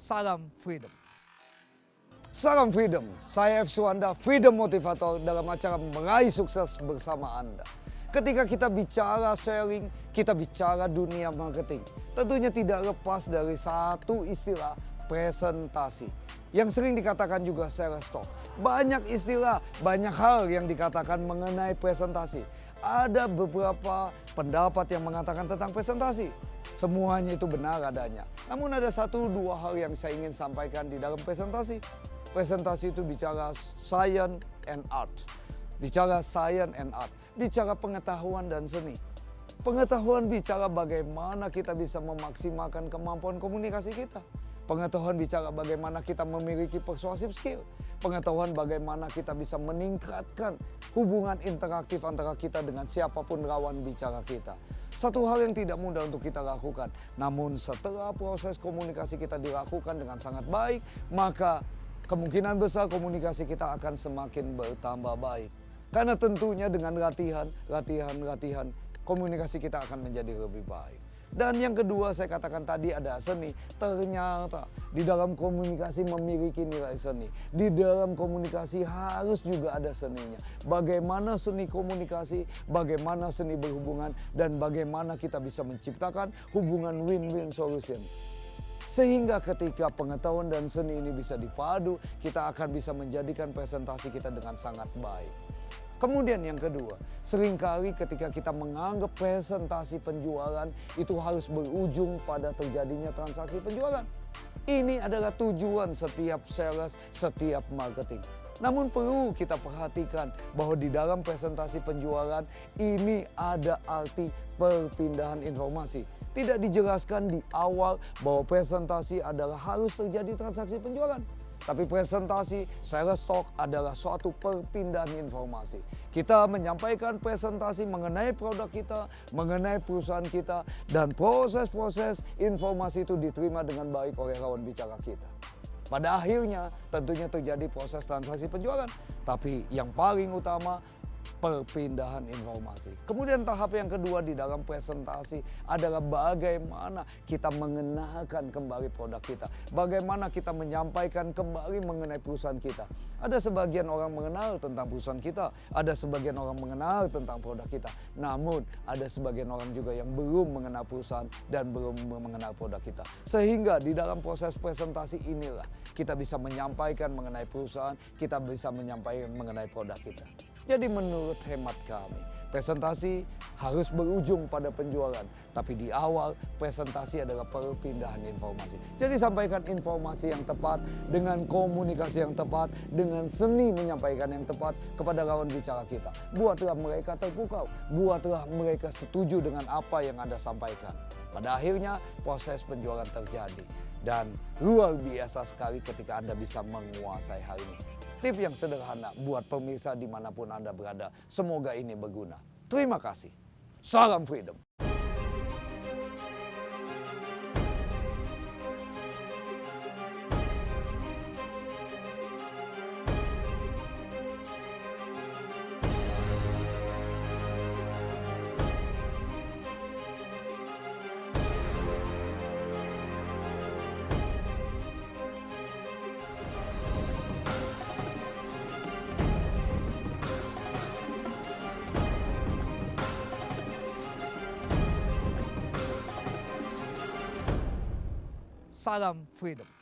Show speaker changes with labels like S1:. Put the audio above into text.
S1: Salam Freedom.
S2: Salam Freedom, saya F. Suwanda, Freedom Motivator dalam acara Meraih Sukses bersama Anda. Ketika kita bicara sharing, kita bicara dunia marketing. Tentunya tidak lepas dari satu istilah, presentasi. Yang sering dikatakan juga sales talk. Banyak istilah, banyak hal yang dikatakan mengenai presentasi. Ada beberapa pendapat yang mengatakan tentang presentasi. Semuanya itu benar adanya. Namun ada satu dua hal yang saya ingin sampaikan di dalam presentasi. Presentasi itu bicara science and art. Bicara science and art. Bicara pengetahuan dan seni. Pengetahuan bicara bagaimana kita bisa memaksimalkan kemampuan komunikasi kita. Pengetahuan bicara bagaimana kita memiliki persuasive skill. Pengetahuan bagaimana kita bisa meningkatkan hubungan interaktif antara kita dengan siapapun lawan bicara kita. Satu hal yang tidak mudah untuk kita lakukan. Namun setelah proses komunikasi kita dilakukan dengan sangat baik, maka kemungkinan besar komunikasi kita akan semakin bertambah baik. Karena tentunya dengan latihan, komunikasi kita akan menjadi lebih baik. Dan yang kedua saya katakan tadi ada seni. Ternyata di dalam komunikasi memiliki nilai seni. Di dalam komunikasi harus juga ada seninya. Bagaimana seni komunikasi, bagaimana seni berhubungan, dan bagaimana kita bisa menciptakan hubungan win-win solution. Sehingga ketika pengetahuan dan seni ini bisa dipadu, kita akan bisa menjadikan presentasi kita dengan sangat baik. Kemudian yang kedua, seringkali ketika kita menganggap presentasi penjualan itu harus berujung pada terjadinya transaksi penjualan. Ini adalah tujuan setiap sales, setiap marketing. Namun perlu kita perhatikan bahwa di dalam presentasi penjualan ini ada arti perpindahan informasi. Tidak dijelaskan di awal bahwa presentasi adalah harus terjadi transaksi penjualan. Tapi presentasi sales talk adalah suatu perpindahan informasi. Kita menyampaikan presentasi mengenai produk kita, mengenai perusahaan kita, dan proses-proses informasi itu diterima dengan baik oleh lawan bicara kita. Pada akhirnya tentunya terjadi proses transaksi penjualan. Tapi yang paling utama, perpindahan informasi. Kemudian tahap yang kedua di dalam presentasi adalah bagaimana kita mengenalkan kembali produk kita. Bagaimana kita menyampaikan kembali mengenai perusahaan kita. Ada sebagian orang mengenal tentang perusahaan kita. Ada sebagian orang mengenal tentang produk kita. Namun ada sebagian orang juga yang belum mengenal perusahaan dan belum mengenal produk kita. Sehingga di dalam proses presentasi inilah kita bisa menyampaikan mengenai perusahaan, kita bisa menyampaikan mengenai produk kita. Jadi menurut hemat kami, presentasi harus berujung pada penjualan. Tapi di awal, presentasi adalah perpindahan informasi. Jadi sampaikan informasi yang tepat, dengan komunikasi yang tepat, dengan seni menyampaikan yang tepat kepada lawan bicara kita. Buatlah mereka terpukau, buatlah mereka setuju dengan apa yang Anda sampaikan. Pada akhirnya, proses penjualan terjadi. Dan luar biasa sekali ketika Anda bisa menguasai hal ini. Tip yang sederhana buat pemirsa dimanapun Anda berada. Semoga ini berguna. Terima kasih. Salam Freedom.
S1: Salam Freedom.